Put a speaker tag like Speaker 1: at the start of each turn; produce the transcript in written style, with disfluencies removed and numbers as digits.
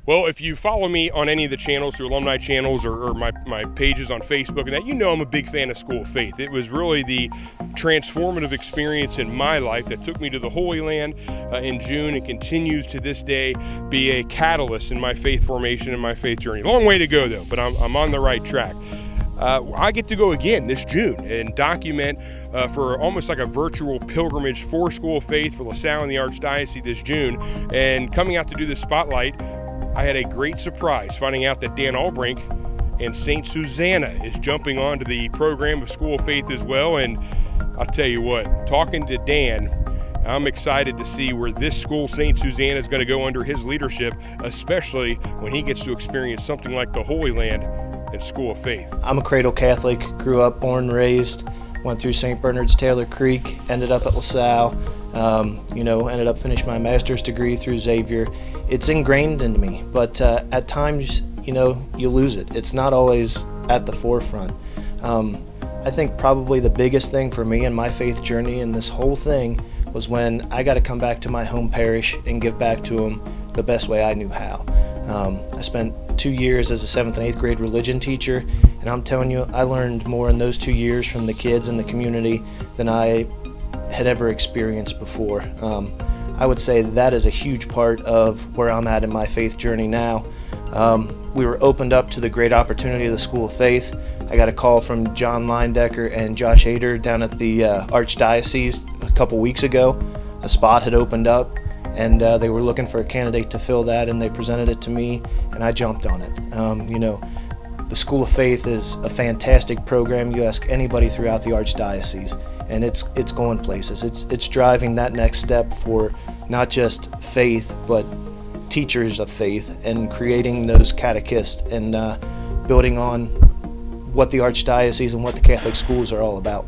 Speaker 1: Well, if you follow me on any of the channels, through alumni channels or my pages on Facebook and that, you know I'm a big fan of School of Faith. It was really the transformative experience in my life that took me to the Holy Land in June and continues to this day be a catalyst in my faith formation and my faith journey. Long way to go though, but I'm on the right track. I get to go again this June and document for almost like a virtual pilgrimage for School of Faith for LaSalle and the Archdiocese this June. And coming out to do the spotlight, I had a great surprise finding out that Dan Albrink and St. Susanna is jumping onto the program of School of Faith as well. And I'll tell you what, talking to Dan, I'm excited to see where this school, St. Susanna, is going to go under his leadership, especially when he gets to experience something like the Holy Land and School of Faith.
Speaker 2: I'm a cradle Catholic, grew up, born, raised, went through St. Bernard's Taylor Creek, ended up at LaSalle, ended up finishing my master's degree through Xavier. It's ingrained into me, but at times, you lose it. It's not always at the forefront. I think probably the biggest thing for me in my faith journey and this whole thing was when I got to come back to my home parish and give back to them the best way I knew how. I spent 2 years as a 7th and 8th grade religion teacher, and I'm telling you, I learned more in those 2 years from the kids in the community than I had ever experienced before. I would say that is a huge part of where I'm at in my faith journey now. We were opened up to the great opportunity of the School of Faith. I got a call from John Leindecker and Josh Ader down at the Archdiocese a couple weeks ago. A spot had opened up, and they were looking for a candidate to fill that, and they presented it to me, and I jumped on it. The School of Faith is a fantastic program. You ask anybody throughout the Archdiocese, and it's going places. It's driving that next step for not just faith, but teachers of faith, and creating those catechists and building on what the Archdiocese and what the Catholic schools are all about.